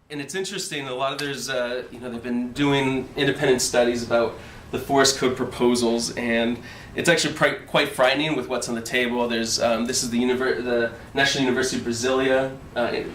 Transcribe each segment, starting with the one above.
And it's interesting. A lot of they've been doing independent studies about the forest code proposals, and it's actually quite frightening with what's on the table. There's this is the National University of Brasilia.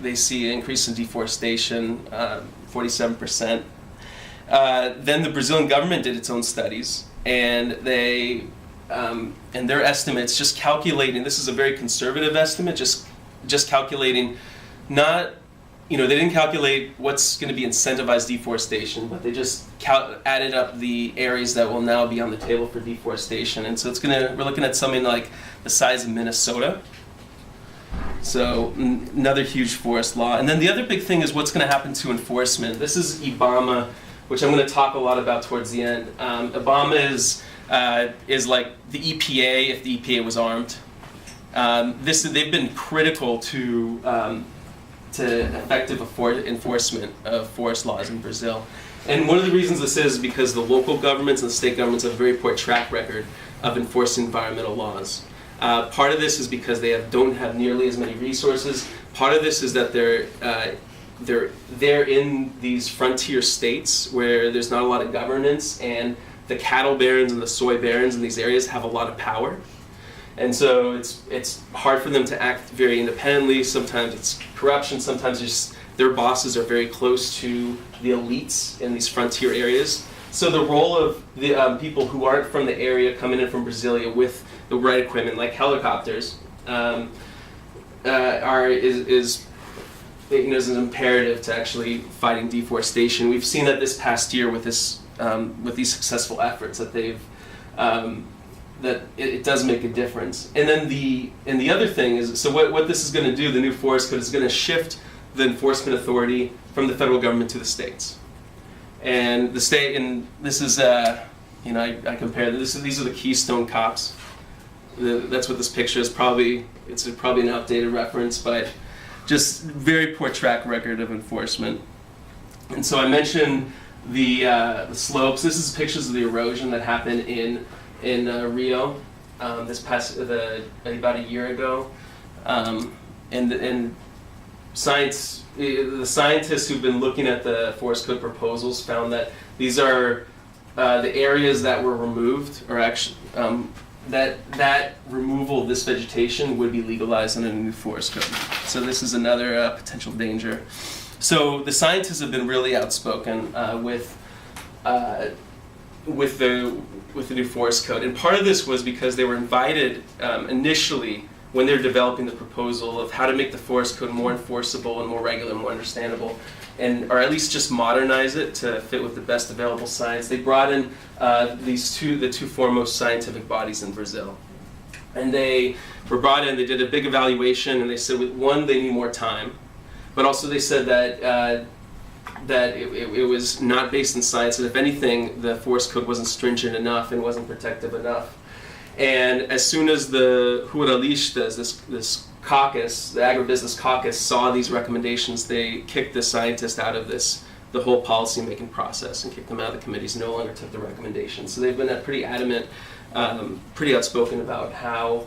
They see an increase in deforestation, 47%. Then the Brazilian government did its own studies, and they and their estimates, just calculating. This is a very conservative estimate, just calculating, not. They didn't calculate what's going to be incentivized deforestation, but they just added up the areas that will now be on the table for deforestation. And so we're looking at something like the size of Minnesota. So another huge forest law. And then the other big thing is what's going to happen to enforcement. This is IBAMA, which I'm going to talk a lot about towards the end. IBAMA is like the EPA if the EPA was armed. They've been critical to effective enforcement of forest laws in Brazil. And one of the reasons this is because the local governments and the state governments have a very poor track record of enforcing environmental laws. Part of this is because they don't have nearly as many resources. Part of this is that they're in these frontier states where there's not a lot of governance, and the cattle barons and the soy barons in these areas have a lot of power. And so it's hard for them to act very independently. Sometimes it's corruption. Sometimes their bosses are very close to the elites in these frontier areas. So the role of the people who aren't from the area coming in from Brasilia with the right equipment, like helicopters, is imperative to actually fighting deforestation. We've seen that this past year with these successful efforts that they've. That it does make a difference. And then the other thing is, so what this is going to do, the new forest code is going to shift the enforcement authority from the federal government to the states. And the state, and this is, I compare this. These are the Keystone Cops. That's what this picture is. It's probably an outdated reference, but just very poor track record of enforcement. And so I mentioned the slopes. This is pictures of the erosion that happened in Rio, about a year ago, and the scientists who've been looking at the forest code proposals found that these are the areas that were removed, or actually that removal of this vegetation would be legalized in a new forest code. So this is another potential danger. So the scientists have been really outspoken with the new forest code, and part of this was because they were invited initially when they were developing the proposal of how to make the forest code more enforceable and more regular, more understandable, or at least just modernize it to fit with the best available science. They brought in the two foremost scientific bodies in Brazil, and they were brought in. They did a big evaluation, and they said, one, they need more time, but also they said that it was not based in science, and if anything, the forest code wasn't stringent enough and wasn't protective enough. And as soon as the Ruralistas, this caucus, the agribusiness caucus, saw these recommendations, they kicked the scientists out of the whole policy-making process and kicked them out of the committees, no longer took the recommendations. So they've been pretty adamant, pretty outspoken about how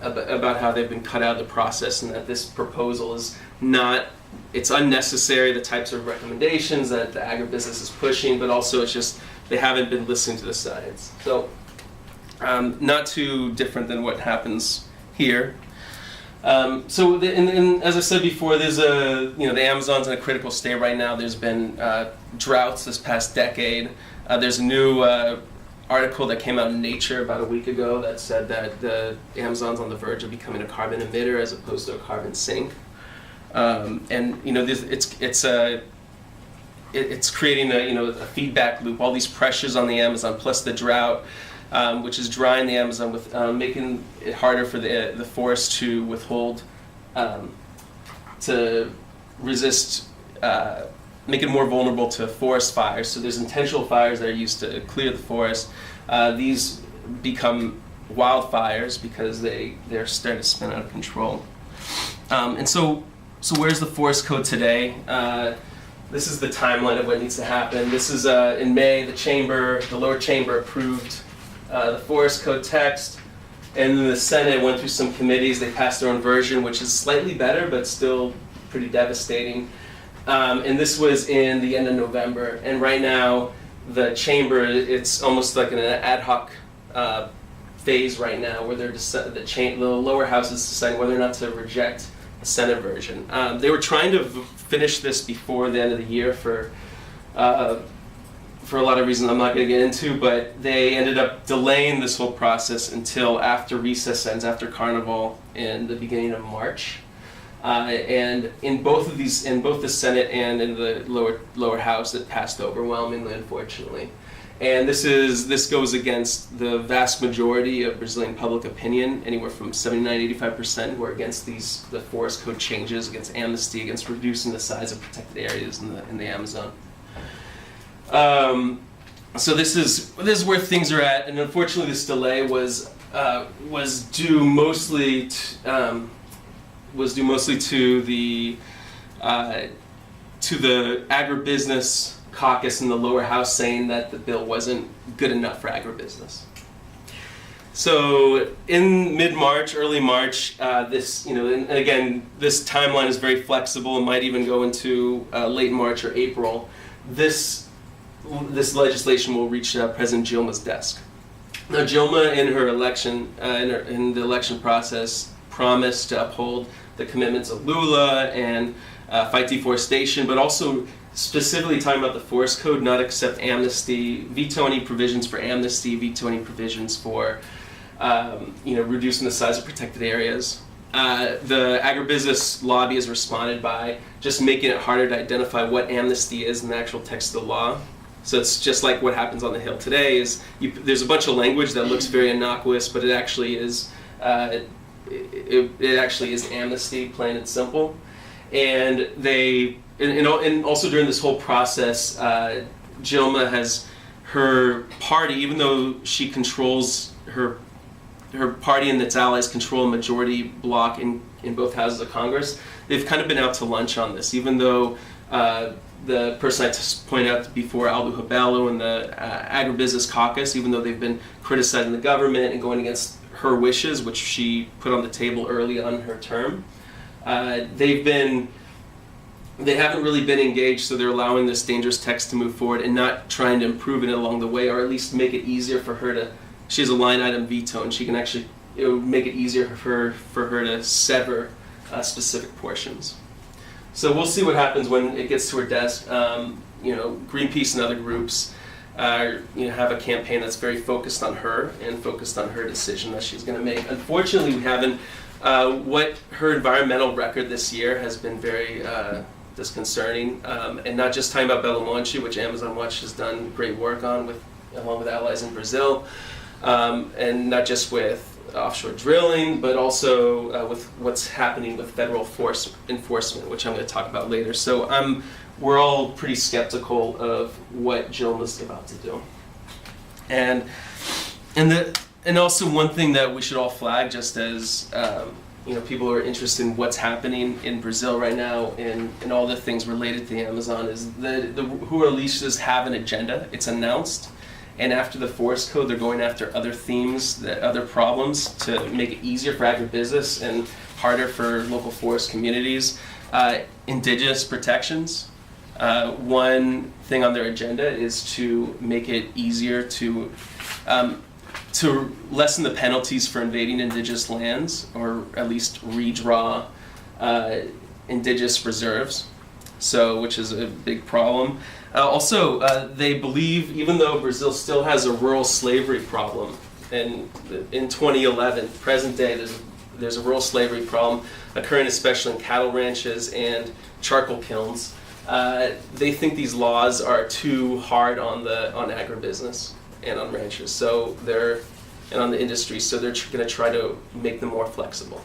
they've been cut out of the process, and that this proposal is not, it's unnecessary, the types of recommendations that the agribusiness is pushing, but also it's just they haven't been listening to the science. So not too different than what happens here. So as I said before, there's the Amazon's in a critical state right now. There's been droughts this past decade. There's a new article that came out in Nature about a week ago that said that the Amazon's on the verge of becoming a carbon emitter as opposed to a carbon sink. It's creating a feedback loop. All these pressures on the Amazon, plus the drought, which is drying the Amazon, with making it harder for the forest to withhold, to resist, make it more vulnerable to forest fires. So there's intentional fires that are used to clear the forest. These become wildfires because they're starting to spin out of control. So where's the forest code today? This is the timeline of what needs to happen. This is in May, the lower chamber approved the forest code text, and then the Senate went through some committees. They passed their own version, which is slightly better, but still pretty devastating. And this was in the end of November. And right now, the chamber, it's almost like an ad hoc phase right now, where the lower house is deciding whether or not to reject the Senate version. They were trying to finish this before the end of the year for a lot of reasons I'm not going to get into, but they ended up delaying this whole process until after recess ends, after Carnival, in the beginning of March. And in both of these, in both the Senate and in the lower house, it passed overwhelmingly, unfortunately. And this goes against the vast majority of Brazilian public opinion, anywhere from 79-85%, who are against the forest code changes, against amnesty, against reducing the size of protected areas in the Amazon. So this is where things are at, and unfortunately, this delay was due mostly to the agribusiness caucus in the lower house saying that the bill wasn't good enough for agribusiness. So in mid-March, early March, and again, this timeline is very flexible and might even go into late March or April. This legislation will reach President Dilma's desk. Now, Dilma, in her election, in the election process, promised to uphold the commitments of Lula and fight deforestation, but also specifically talking about the forest code, not accept amnesty, veto any provisions for amnesty, veto any provisions for reducing the size of protected areas. The agribusiness lobby has responded by just making it harder to identify what amnesty is in the actual text of the law. So it's just like what happens on the Hill today. There's a bunch of language that looks very innocuous, but it actually is amnesty, plain and simple. And and also during this whole process, Dilma has her party, even though she controls her party and its allies control a majority bloc in both houses of Congress, they've kind of been out to lunch on this, even though the person I just pointed out before, Aldo Rebelo, and the Agribusiness Caucus, even though they've been criticizing the government and going against her wishes, which she put on the table early on her term, they haven't really been engaged, so they're allowing this dangerous text to move forward and not trying to improve it along the way, or at least make it easier for her to. She has a line item veto, and she can actually, it would make it easier for her to sever specific portions. So we'll see what happens when it gets to her desk. Greenpeace and other groups have a campaign that's very focused on her and focused on her decision that she's going to make. Unfortunately, we haven't. What her environmental record this year has been very disconcerting, and not just talking about Belo Monte, which Amazon Watch has done great work on along with allies in Brazil, and not just with offshore drilling, but also with what's happening with federal force enforcement, which I'm going to talk about later. So we're all pretty skeptical of what Dilma's about to do. And also one thing that we should all flag, just as people are interested in what's happening in Brazil right now and all the things related to the Amazon, is the Ruralistas have an agenda. It's announced. And after the forest code, they're going after other themes, other problems, to make it easier for agribusiness and harder for local forest communities. Indigenous protections. One thing on their agenda is to make it easier to lessen the penalties for invading indigenous lands, or at least redraw indigenous reserves, which is a big problem. They believe, even though Brazil still has a rural slavery problem, and in 2011, present day, there's a rural slavery problem occurring especially in cattle ranches and charcoal kilns. They think these laws are too hard on agribusiness and on ranchers, and on the industry, so they're going to try to make them more flexible.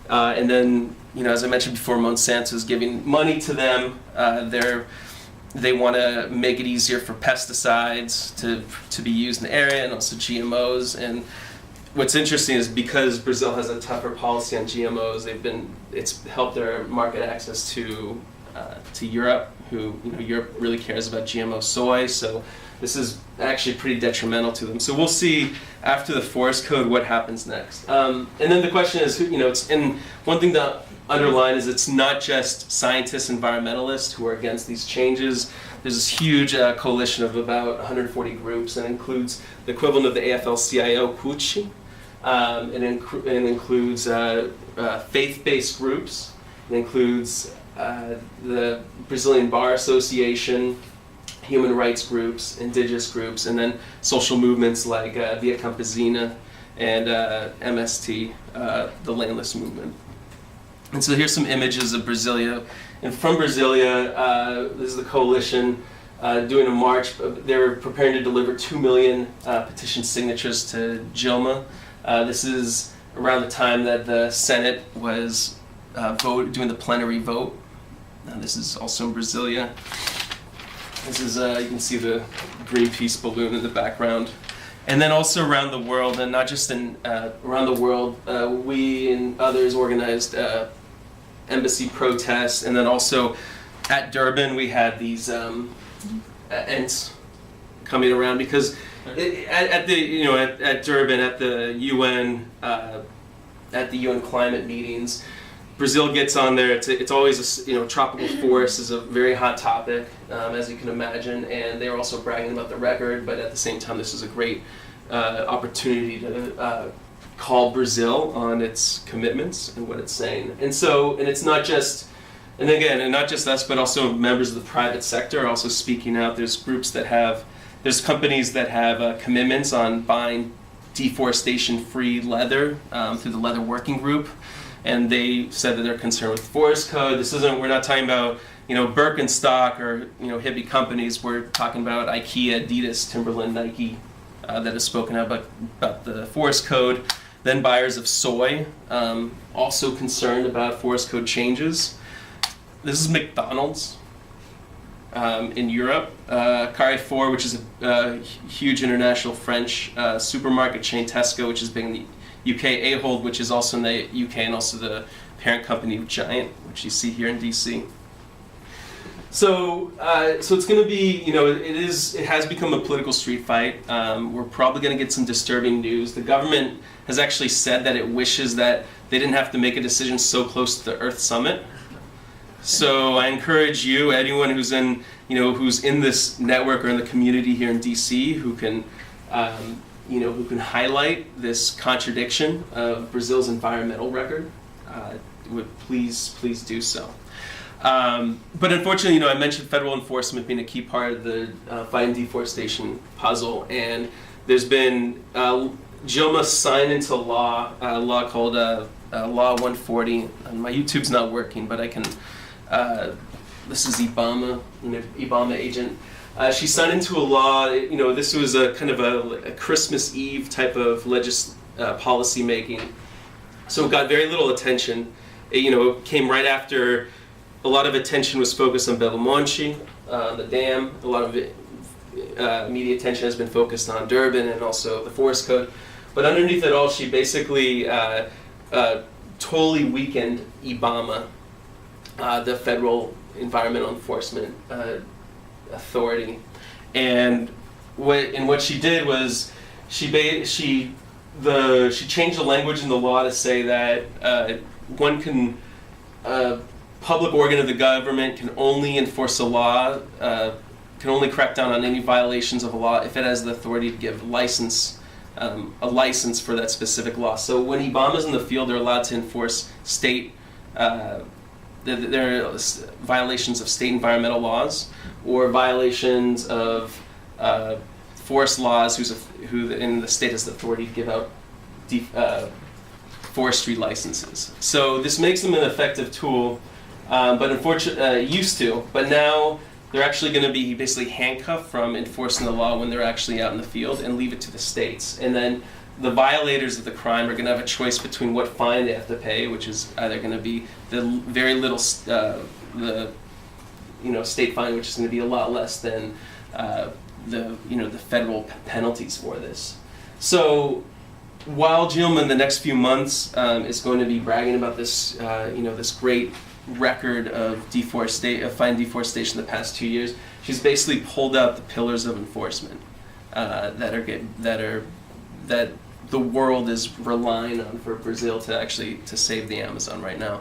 And then, as I mentioned before, Monsanto is giving money to them. They want to make it easier for pesticides to be used in the area, and also GMOs. And what's interesting is, because Brazil has a tougher policy on GMOs, it's helped their market access to Europe, Europe really cares about GMO soy, so this is actually pretty detrimental to them. So we'll see after the forest code what happens next. And then the question is, and one thing that underline is it's not just scientists, environmentalists who are against these changes. There's this huge coalition of about 140 groups, and includes the equivalent of the AFL-CIO, CUT. It includes faith-based groups. It includes the Brazilian Bar Association, human rights groups, indigenous groups, and then social movements like Via Campesina and MST, the landless movement. And so here's some images of Brasilia. And from Brasilia, this is the coalition doing a march. They're preparing to deliver 2 million petition signatures to Dilma. This is around the time that the Senate was doing the plenary vote. This is also in Brasilia. This is, you can see the Greenpeace balloon in the background. And then also around the world, and not just in around the world, we and others organized embassy protests, and then also at Durban we had these ents coming around because at Durban at the UN climate meetings, Brazil gets on there. It's always tropical forest is a very hot topic, as you can imagine, and they're also bragging about the record. But at the same time, this is a great opportunity to call Brazil on its commitments and what it's saying. And it's not just, and not just us, but also members of the private sector are also speaking out. There's companies that have commitments on buying deforestation-free leather through the Leather Working Group. And they said that they're concerned with forest code. We're not talking about, Birkenstock or, hippie companies. We're talking about IKEA, Adidas, Timberland, Nike that have spoken out about the forest code. Then buyers of soy, also concerned about forest code changes. This is McDonald's in Europe. Carrefour, which is a huge international French supermarket chain. Tesco, which is big in the UK, Ahold, which is also in the UK, and also the parent company of Giant, which you see here in DC. So it's going to be, it has become a political street fight. We're probably going to get some disturbing news. The government has actually said that it wishes that they didn't have to make a decision so close to the Earth Summit. So I encourage you, anyone who's in this network or in the community here in DC, who can highlight this contradiction of Brazil's environmental record, would please do so. But unfortunately, I mentioned federal enforcement being a key part of the fighting deforestation puzzle, and there's been Dilma signed into law a law called Law 140. And my YouTube's not working, but I can. This is Ibama, Ibama agent. She signed into a law. This was a kind of a Christmas Eve type of policy making, so it got very little attention. It came right after a lot of attention was focused on Belo Monte, the dam. A lot of media attention has been focused on Durban and also the forest code. But underneath it all, she basically totally weakened Ibama, the federal environmental enforcement authority. And what she did was she changed the language in the law to say that public organ of the government can only enforce a law, can only crack down on any violations of a law if it has the authority to give a license for that specific law. So when Ibama's in the field, they're allowed to enforce state there are violations of state environmental laws or violations of forest laws who in the state has the authority to give out forestry licenses. So this makes them an effective tool, but unfortunately used to. But now they're actually going to be basically handcuffed from enforcing the law when they're actually out in the field and leave it to the states. And then the violators of the crime are going to have a choice between what fine they have to pay, which is either going to be the very little state fine, which is going to be a lot less than the federal penalties for this. So while Dilma in the next few months is going to be bragging about this this great record of fine deforestation the past 2 years, she's basically pulled out the pillars of enforcement that the world is relying on for Brazil to save the Amazon right now.